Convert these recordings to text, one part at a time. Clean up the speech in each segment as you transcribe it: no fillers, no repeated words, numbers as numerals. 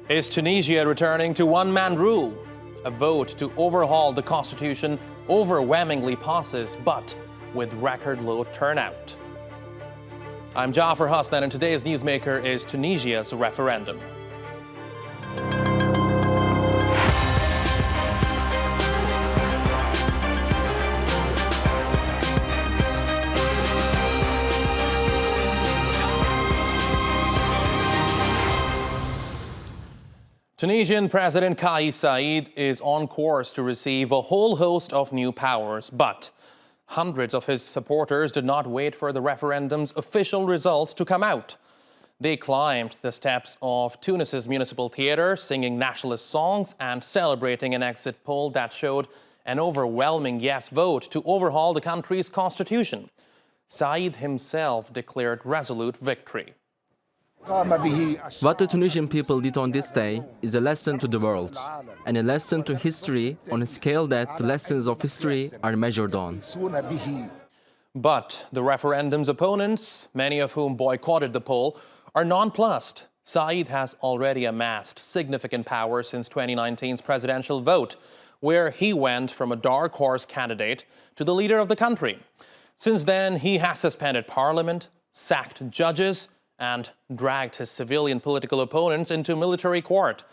Is Tunisia returning to one-man rule? A vote to overhaul the constitution overwhelmingly passes, but with record-low turnout. I'm Jafar Hasnan, and today's newsmaker is Tunisia's referendum. Tunisian President Kais Saied is on course to receive a whole host of new powers, but hundreds of his supporters did not wait for the referendum's official results to come out. They climbed the steps of Tunis's municipal theatre, singing nationalist songs and celebrating an exit poll that showed an overwhelming yes vote to overhaul the country's constitution. Saied himself declared resolute victory. What the Tunisian people did on this day is a lesson to the world, and a lesson to history on a scale that the lessons of history are measured on. But the referendum's opponents, many of whom boycotted the poll, are nonplussed. Saied has already amassed significant power since 2019's presidential vote, where he went from a dark horse candidate to the leader of the country. Since then, he has suspended parliament, sacked judges, and dragged his civilian political opponents into military court.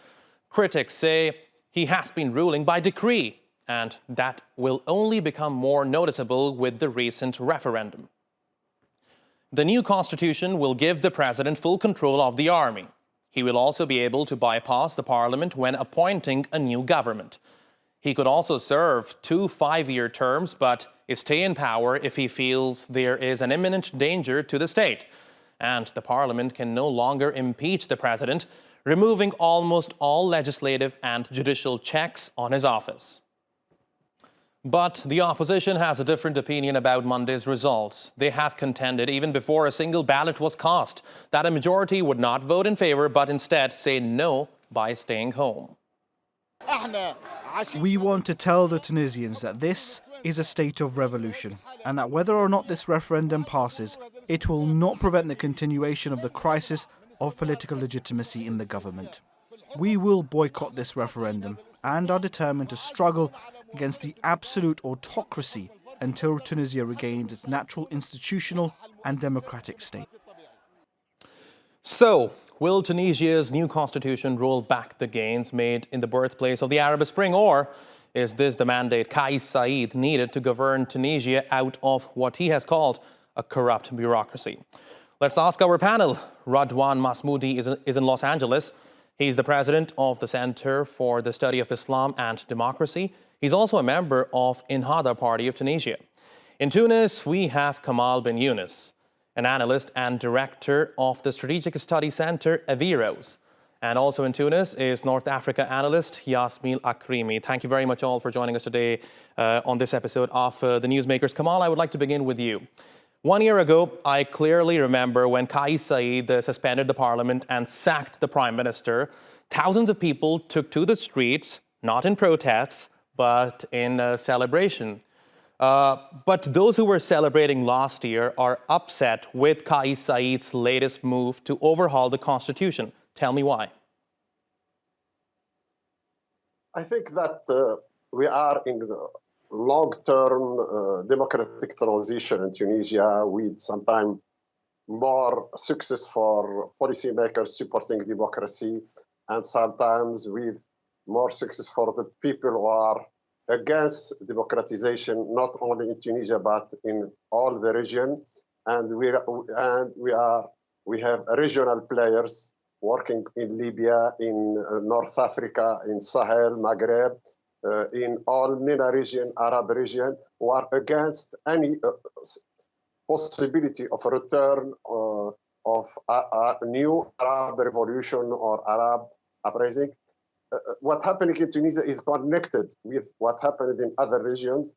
Critics say he has been ruling by decree, and that will only become more noticeable with the recent referendum. The new constitution will give the president full control of the army. He will also be able to bypass the parliament when appointing a new government. He could also serve 2 5-year terms, but stay in power if he feels there is an imminent danger to the state. And the parliament can no longer impeach the president, removing almost all legislative and judicial checks on his office. But the opposition has a different opinion about Monday's results. They have contended, even before a single ballot was cast, that a majority would not vote in favor, but instead say no by staying home. We want to tell the Tunisians that this is a state of revolution, and that whether or not this referendum passes, it will not prevent the continuation of the crisis of political legitimacy in the government. We will boycott this referendum and are determined to struggle against the absolute autocracy until Tunisia regains its natural institutional and democratic state. So, will Tunisia's new constitution roll back the gains made in the birthplace of the Arab Spring, or is this the mandate Kais Saied needed to govern Tunisia out of what he has called a corrupt bureaucracy? Let's ask our panel. Radwan Masmoudi is in Los Angeles. He's the president of the Center for the Study of Islam and Democracy. He's also a member of Ennahda party of Tunisia. In Tunis, we have Kamal Ben Younes, an analyst and director of the Strategic Study Center Averroes. And also in Tunis is North Africa analyst Yasmine Akrimi. Thank you very much all for joining us today on this episode of The Newsmakers. Kamal, I would like to begin with you. 1 year ago, I clearly remember when Kais Saied suspended the parliament and sacked the prime minister. Thousands of people took to the streets, not in protests, but in celebration. But those who were celebrating last year are upset with Kais Saied's latest move to overhaul the constitution. Tell me why. I think that we are in long-term democratic transition in Tunisia with sometimes more success for policymakers supporting democracy, and sometimes with more success for the people who are against democratization, not only in Tunisia but in all the region. And we have regional players working in Libya, in North Africa, in Sahel, Maghreb, in all MENA region, Arab region, who are against any possibility of a return of a new Arab revolution or Arab uprising. What happened in Tunisia is connected with what happened in other regions.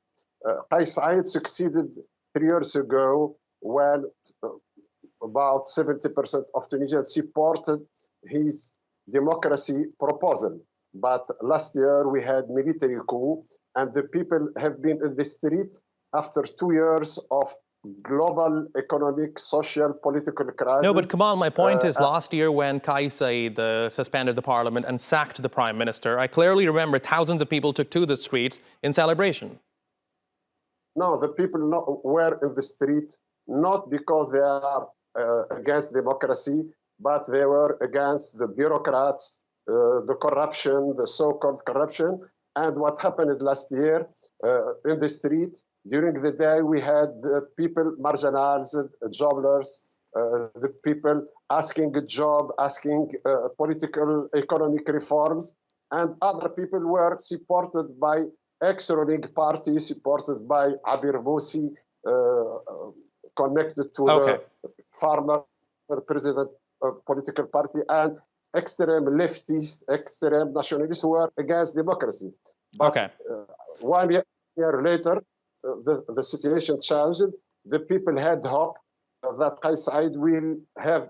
Kais Saied succeeded 3 years ago when about 70% of Tunisians supported his democracy proposal. But last year we had military coup, and the people have been in the street after 2 years of global economic, social, political crisis. No, but Kamal, my point is last year when Kais Saied suspended the parliament and sacked the prime minister, I clearly remember thousands of people took to the streets in celebration. No, the people were in the street not because they are against democracy, but they were against the bureaucrats, the corruption, the so-called corruption. And what happened last year in the street, during the day, we had people marginalized, jobless, the people asking a job, asking political, economic reforms, and other people were supported by ex-ruling parties, supported by Averroes, connected to the farmer president political party, and extreme leftists, extreme nationalists who were against democracy. But 1 year later, the situation changed. The people had hope that Kais Saied will have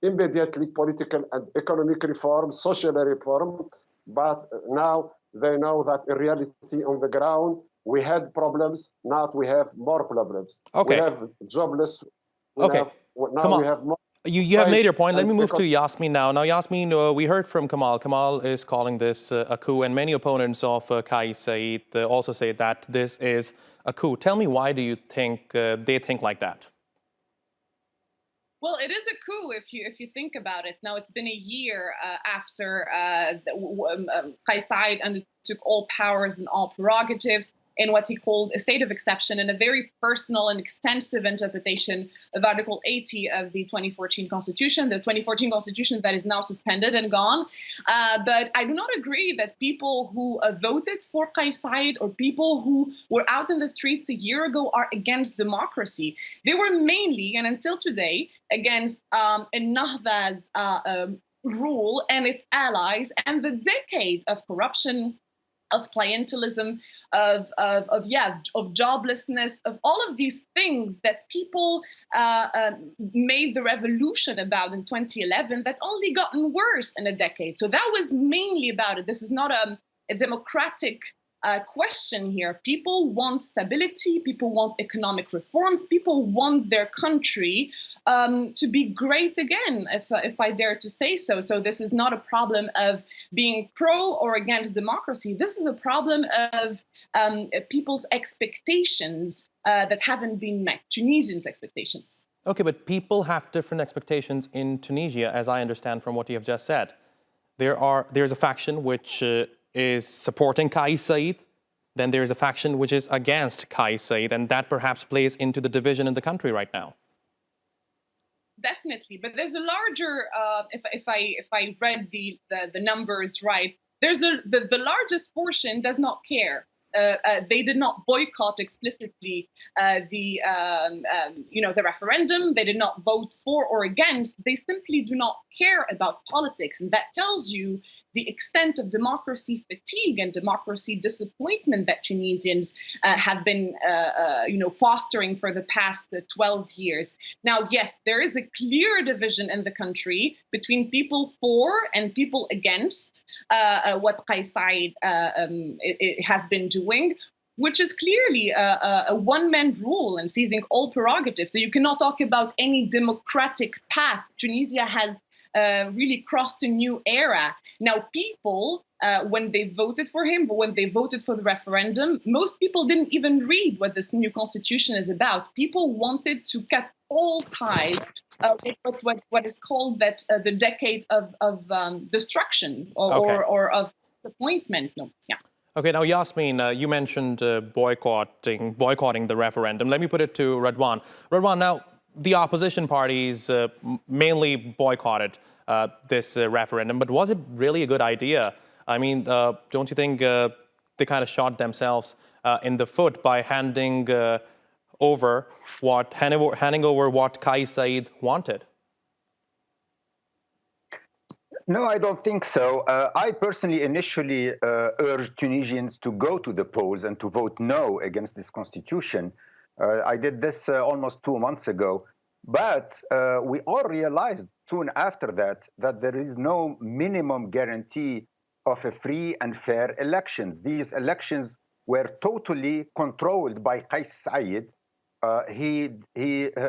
immediately political and economic reform, social reform. But now they know that in reality on the ground, we had problems. Now we have more problems. We have jobless. We have more. You have made your point. Let me move to Yasmine now. Now, Yasmine, we heard from Kamal. Kamal is calling this a coup, and many opponents of Kais Saied also say that this is a coup. Tell me, why do you think they think like that? Well, it is a coup if you think about it. Now, it's been a year after Kais Saied undertook all powers and all prerogatives in what he called a state of exception and a very personal and extensive interpretation of Article 80 of the 2014 Constitution, the 2014 Constitution that is now suspended and gone. But I do not agree that people who voted for Kais Saied or people who were out in the streets a year ago are against democracy. They were mainly, and until today, against Ennahda's rule and its allies and the decade of corruption, of clientelism, of joblessness, of all of these things that people made the revolution about in 2011 that only gotten worse in a decade. So that was mainly about it. This is not a democratic question here. People want stability, people want economic reforms, people want their country to be great again, if I dare to say so. So this is not a problem of being pro or against democracy. This is a problem of people's expectations that haven't been met, Tunisians' expectations. Okay, but people have different expectations in Tunisia, as I understand from what you have just said. There's a faction which is supporting Kais Saied, then there's a faction which is against Kais Saied, and that perhaps plays into the division in the country right now. Definitely, but there's a larger, if I read the numbers right, there's the largest portion does not care. They did not boycott explicitly the referendum. They did not vote for or against. They simply do not care about politics, and that tells you the extent of democracy fatigue and democracy disappointment that Tunisians have been, fostering for the past 12 years. Now, yes, there is a clear division in the country between people for and people against what Kais Saied has been doing, which is clearly a one-man rule and seizing all prerogatives. So you cannot talk about any democratic path. Tunisia has really crossed a new era. Now, people, when they voted for him, when they voted for the referendum, most people didn't even read what this new constitution is about. People wanted to cut all ties with what is called the decade of destruction or of disappointment. No, yeah. Okay, now Yasmine, you mentioned boycotting the referendum. Let me put it to Radwan. Radwan, now the opposition parties mainly boycotted this referendum, but was it really a good idea? I mean, don't you think they kind of shot themselves in the foot by handing over what Kais Saied wanted? No, I don't think so. I personally initially urged Tunisians to go to the polls and to vote no against this constitution. I did this almost 2 months ago. But we all realized soon after that there is no minimum guarantee of a free and fair elections. These elections were totally controlled by Kais Saied he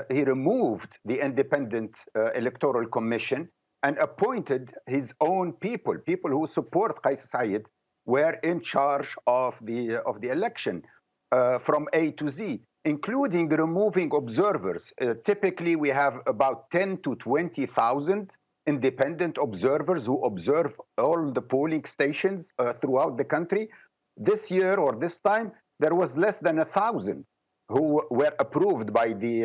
removed the independent electoral commission and appointed his own people who support Kais Saied were in charge of the election from A to Z, including removing observers. Typically, we have about 10 to 20,000 independent observers who observe all the polling stations throughout the country. This year or this time, there was less than 1,000 who were approved by the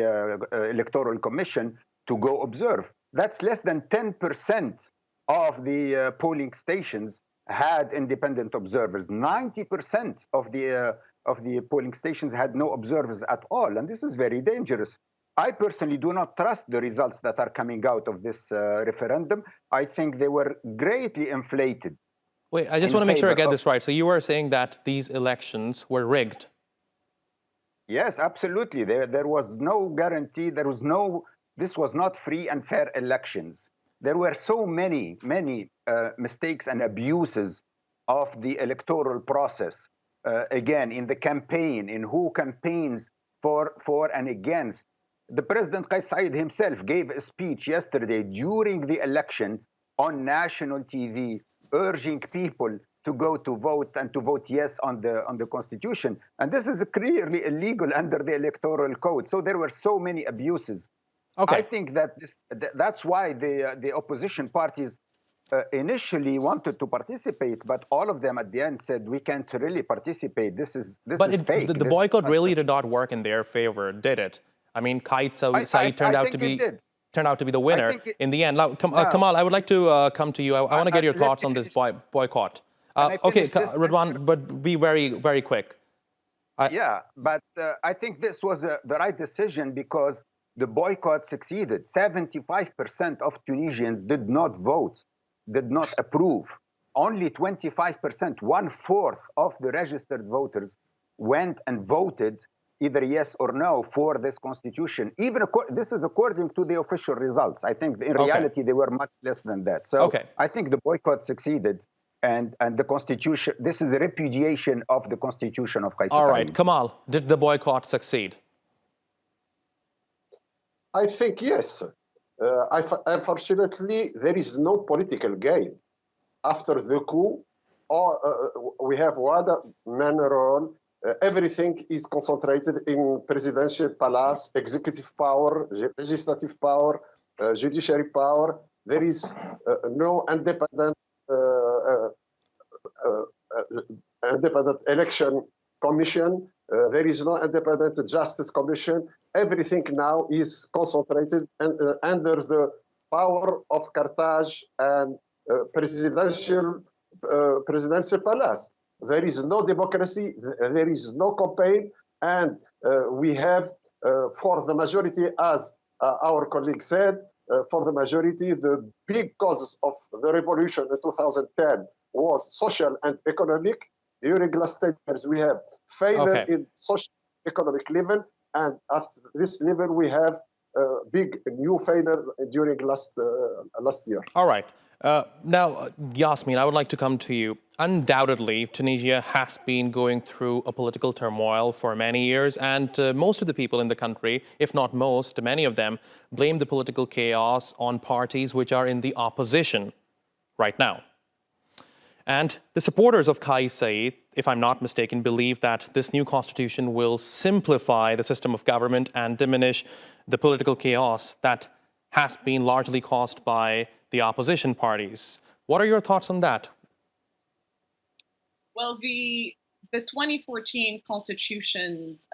Electoral Commission to go observe. That's less than 10% of the polling stations had independent observers. 90% of the polling stations had no observers at all, and this is very dangerous. I personally do not trust the results that are coming out of this referendum. I think they were greatly inflated. Wait, I just want to make sure I get this right. So you are saying that these elections were rigged? Yes, absolutely. There was no guarantee. This was not free and fair elections. There were so many mistakes and abuses of the electoral process. Again, in the campaign, in who campaigns for and against. The President Kais Saied himself gave a speech yesterday during the election on national TV, urging people to go to vote and to vote yes on the constitution. And this is clearly illegal under the electoral code. So there were so many abuses. Okay. I think that that's why the opposition parties initially wanted to participate, but all of them at the end said, we can't really participate. This is fake. The boycott really did not work in their favor, did it? I mean, Kais Saied turned out to be the winner in the end. Now, Kamal, I would like to come to you. I want to get your thoughts on this boycott. Okay, Radwan, but be very, very quick. Yeah, but I think this was the right decision because the boycott succeeded. 75% of Tunisians did not vote, did not approve. Only 25%, 1/4 of the registered voters went and voted either yes or no for this constitution. Even this is according to the official results. I think in reality they were much less than that. So I think the boycott succeeded, and the constitution. This is a repudiation of the constitution of Kais Saied. All right, Kamal, did the boycott succeed? I think yes. Unfortunately, there is no political game after the coup. We have one man role. Everything is concentrated in presidential palace, executive power, legislative power, judiciary power. There is no independent election commission. There is no independent justice commission. Everything now is concentrated under the power of Carthage and presidential palace. There is no democracy, there is no campaign, and we have, for the majority, as our colleague said, for the majority, the big causes of the revolution in 2010 was social and economic. During last 10 years, we have failure in social economic level, and at this level, we have big new failure during last year. All right. Now, Yasmine, I would like to come to you. Undoubtedly, Tunisia has been going through a political turmoil for many years, and most of the people in the country, if not most, many of them, blame the political chaos on parties which are in the opposition right now. And the supporters of Kais Saied, if I'm not mistaken, believe that this new constitution will simplify the system of government and diminish the political chaos that has been largely caused by the opposition parties. What are your thoughts on that? Well, the 2014 constitution's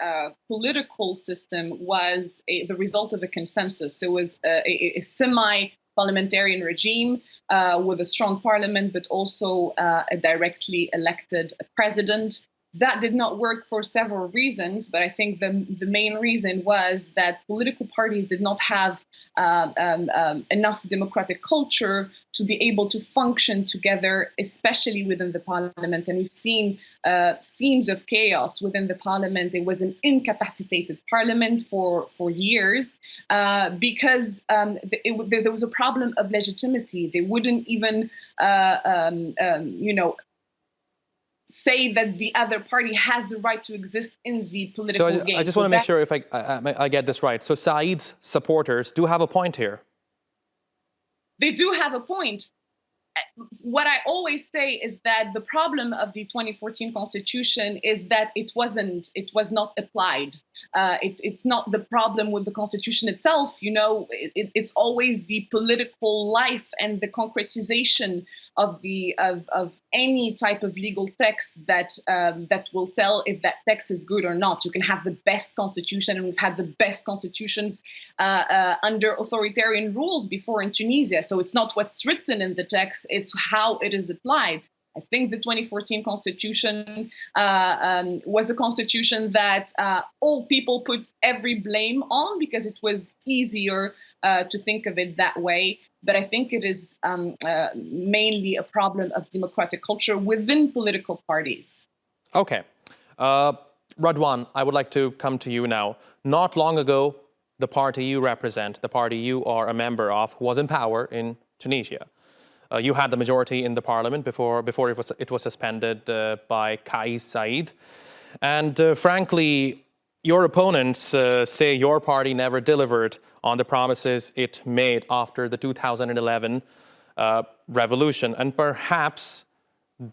political system was the result of a consensus. So it was a semi-parliamentarian regime with a strong parliament, but also a directly elected president. That did not work for several reasons, but I think the main reason was that political parties did not have enough democratic culture to be able to function together, especially within the parliament. And we've seen scenes of chaos within the parliament. It was an incapacitated parliament for years because there was a problem of legitimacy. They wouldn't even, say that the other party has the right to exist in the political game. I just want to make sure if I get this right. So Saied's supporters do have a point here. They do have a point. What I always say is that the problem of the 2014 constitution is that it was not applied. It's not the problem with the constitution itself. You know, it's always the political life and the concretization of any type of legal text that will tell if that text is good or not. You can have the best constitution, and we've had the best constitutions under authoritarian rules before in Tunisia. So it's not what's written in the text, it's how it is applied. I think the 2014 constitution was a constitution that all people put every blame on because it was easier to think of it that way. But I think it is mainly a problem of democratic culture within political parties. Okay. Radwan, I would like to come to you now. Not long ago, the party you represent, the party you are a member of, was in power in Tunisia. You had the majority in the parliament before it was suspended by Kais Saied. And frankly, your opponents say your party never delivered on the promises it made after the 2011 revolution. And perhaps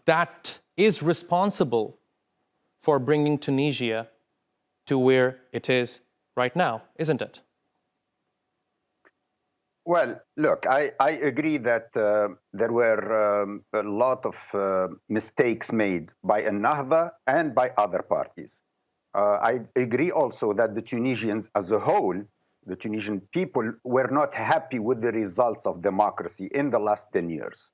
that is responsible for bringing Tunisia to where it is right now, isn't it? Well, look, I agree that there were a lot of mistakes made by Ennahda and by other parties. I agree also that the Tunisians as a whole, the Tunisian people, were not happy with the results of democracy in the last 10 years.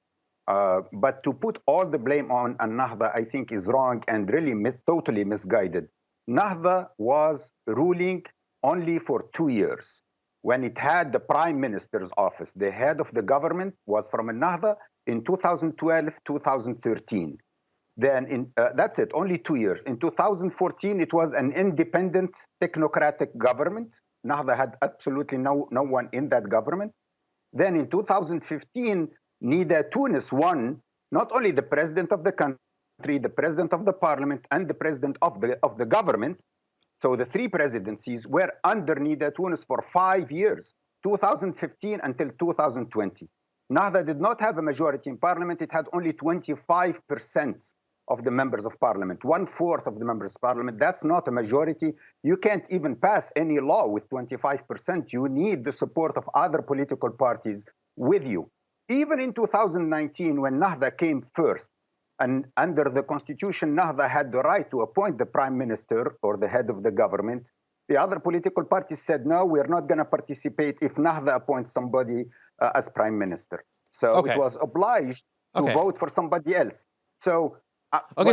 But to put all the blame on Ennahda, I think, is wrong and really totally misguided. Ennahda was ruling only for 2 years. When it had the prime minister's office, the head of the government was from Ennahda in 2012, 2013. Then that's it, only 2 years. In 2014, it was an independent technocratic government. Ennahda had absolutely no one in that government. Then in 2015, Ennahda Tunis won not only the president of the country, the president of the parliament, and the president of the government. So the three presidencies were under Ennahda Tunis for 5 years, 2015 until 2020. Ennahda did not have a majority in parliament. It had only 25% of the members of parliament, 1/4 of the members of parliament. That's not a majority. You can't even pass any law with 25%. You need the support of other political parties with you. Even in 2019, when Ennahda came first, and under the constitution, Ennahda had the right to appoint the prime minister or the head of the government. The other political parties said, no, we're not going to participate if Ennahda appoints somebody as prime minister. So it was obliged to vote for somebody else. So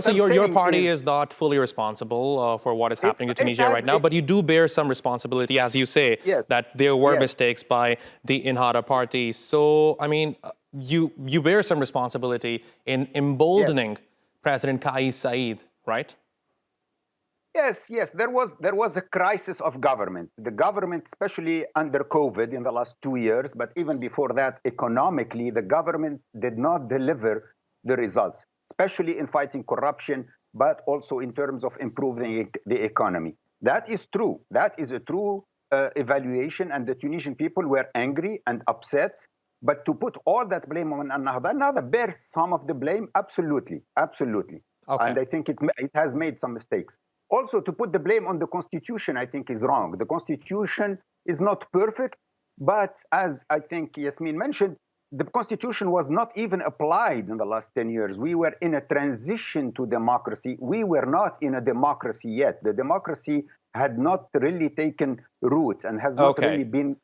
so your party is not fully responsible for what is happening to Tunisia right now, but you do bear some responsibility, as you say, that there were mistakes by the Ennahda party. So, I mean, you bear some responsibility in emboldening President Kais Saied, right? Yes. There was a crisis of government. The government, especially under COVID in the last 2 years, but even before that, economically, the government did not deliver the results, especially in fighting corruption, but also in terms of improving the economy. That is true. That is a true evaluation, and the Tunisian people were angry and upset. But to put all that blame on Ennahda bears some of the blame, absolutely. And I think it has made some mistakes. Also, to put the blame on the constitution, I think, is wrong. The constitution is not perfect, but as I think Yasmine mentioned, the constitution was not even applied in the last 10 years. We were in a transition to democracy. We were not in a democracy yet. The democracy had not really taken root and has not really been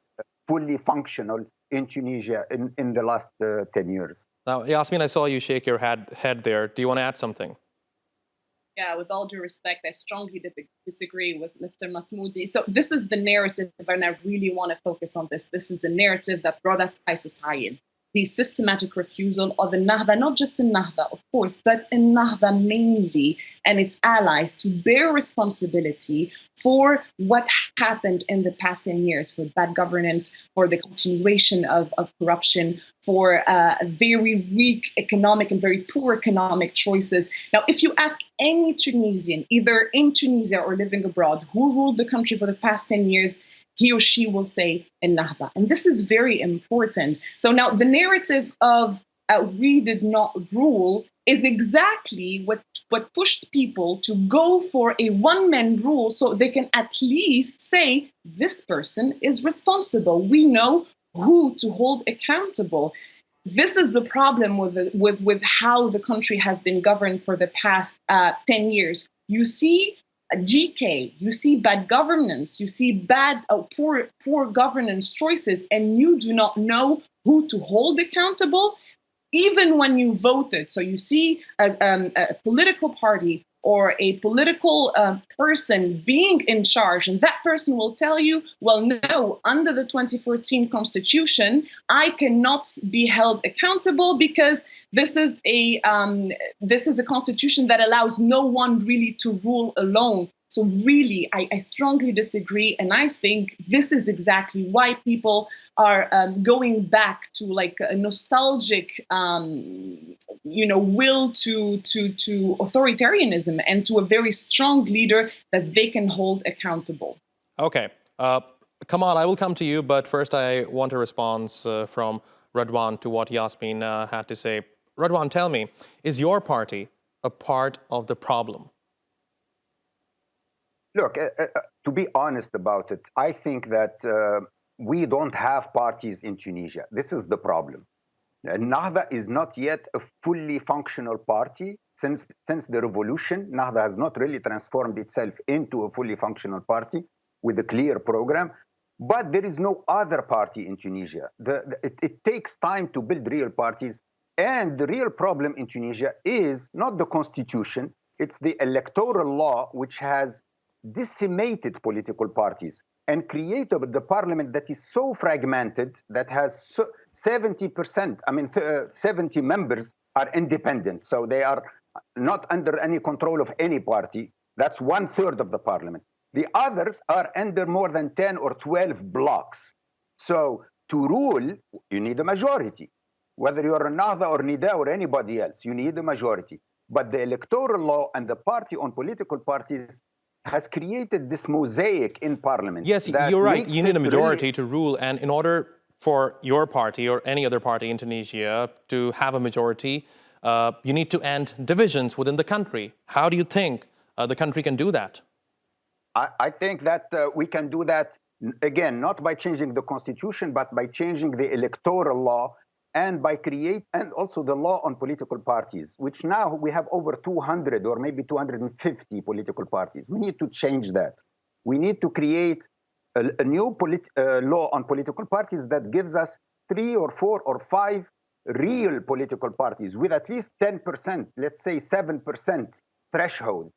fully functional in Tunisia in the last 10 years. Now, Yasmine, I saw you shake your head there. Do you want to add something? Yeah, with all due respect, I strongly disagree with Mr. Masmoudi. So this is the narrative, and I really want to focus on this. This is the narrative that brought us Kais Saied. the systematic refusal of Ennahda, not just Ennahda, of course, but Ennahda mainly and its allies to bear responsibility for what happened in the past 10 years, for bad governance, for the continuation of corruption, for very weak economic and very poor economic choices. Now, if you ask any Tunisian, either in Tunisia or living abroad, who ruled the country for the past 10 years, he or she will say Ennahda. And this is very important. So now the narrative of we did not rule is exactly what pushed people to go for a one-man rule so they can at least say this person is responsible. We know who to hold accountable. This is the problem with how the country has been governed for the past 10 years. You see GK, you see bad governance, you see poor governance choices, and you do not know who to hold accountable, even when you voted. So you see a political party or a political person being in charge, and that person will tell you, well, no, under the 2014 constitution, I cannot be held accountable because this is a constitution that allows no one really to rule alone. So really, I strongly disagree, and I think this is exactly why people are going back to like a nostalgic, will to authoritarianism and to a very strong leader that they can hold accountable. Okay, Kamal, I will come to you, but first I want a response from Radwan to what Yasmine had to say. Radwan, tell me, is your party a part of the problem? Look, to be honest about it, I think that we don't have parties in Tunisia. This is the problem. Ennahda is not yet a fully functional party. Since the revolution, Ennahda has not really transformed itself into a fully functional party with a clear program. But there is no other party in Tunisia. It takes time to build real parties. And the real problem in Tunisia is not the constitution, it's the electoral law, which has decimated political parties and created the parliament that is so fragmented that has 70%, 70 members are independent. So they are not under any control of any party. That's 1/3 of the parliament. The others are under more than 10 or 12 blocks. So to rule, you need a majority. Whether you're Ennahda or Nida or anybody else, you need a majority. But the electoral law and the party on political parties has created this mosaic in parliament. Yes, you're right. You need a majority to rule. And in order for your party or any other party in Tunisia to have a majority, you need to end divisions within the country. How do you think the country can do that? I think that we can do that, again, not by changing the constitution, but by changing the electoral law and by and also the law on political parties, which now we have over 200 or maybe 250 political parties. We need to change that. We need to create a new law on political parties that gives us 3 or 4 or 5 real political parties with at least 10%, let's say 7% threshold.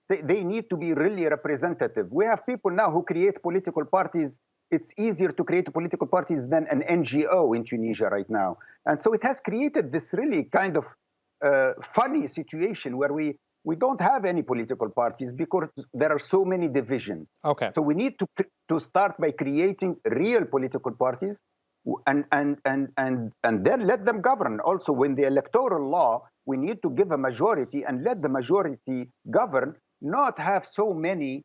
They need to be really representative. We have people now who create political parties. It's easier to create political parties than an NGO in Tunisia right now. And so it has created this really kind of funny situation where we don't have any political parties because there are so many divisions. Okay. So we need to start by creating real political parties and then let them govern. Also, when the electoral law, we need to give a majority and let the majority govern, not have so many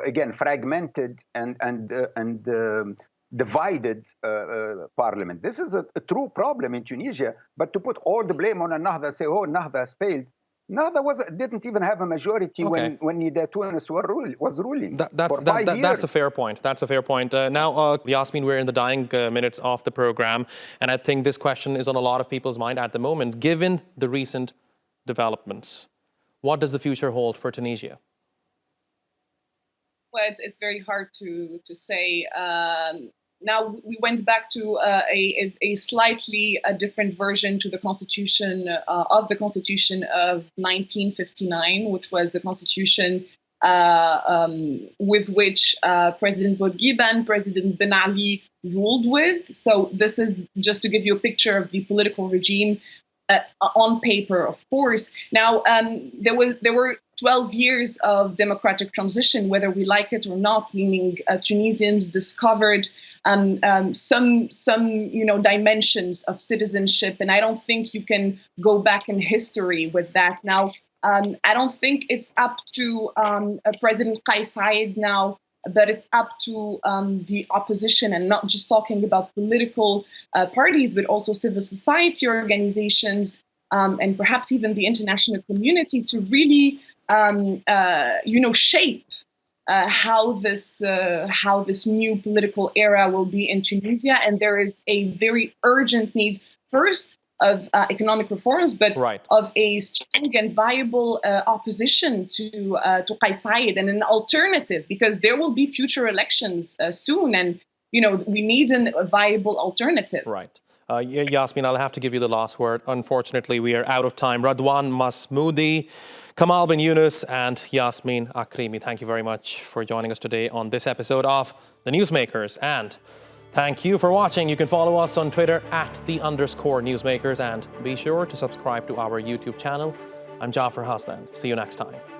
again, fragmented and divided parliament. This is a true problem in Tunisia, but to put all the blame on Ennahda, say, oh, Ennahda has failed. Ennahda didn't even have a majority when Tunis was ruling for 5 years. That's a fair point. That's a fair point. Now, Yasmine, we're in the dying minutes of the program, and I think this question is on a lot of people's mind at the moment. Given the recent developments, what does the future hold for Tunisia? Well, it's very hard to say. Now we went back to a slightly different version to the constitution of 1959, which was the constitution with which President Bourguiba and President Ben Ali ruled with. So this is just to give you a picture of the political regime on paper, of course. Now, there were 12 years of democratic transition, whether we like it or not, meaning Tunisians discovered some dimensions of citizenship, and I don't think you can go back in history with that. Now, I don't think it's up to President Kais Saied now, but it's up to the opposition, and not just talking about political parties, but also civil society organizations, and perhaps even the international community, to really shape how this new political era will be in Tunisia. And there is a very urgent need, first, of economic reforms, but of a strong and viable opposition to Kais Saied, and an alternative, because there will be future elections soon, and we need a viable alternative. Right. Yasmine, I'll have to give you the last word. Unfortunately, we are out of time. Radwan Masmoudi, Kamal Ben Younes, and Yasmine Akrimi, thank you very much for joining us today on this episode of The Newsmakers. And thank you for watching. You can follow us on Twitter @_Newsmakers, and be sure to subscribe to our YouTube channel. I'm Jafar Hasnan. See you next time.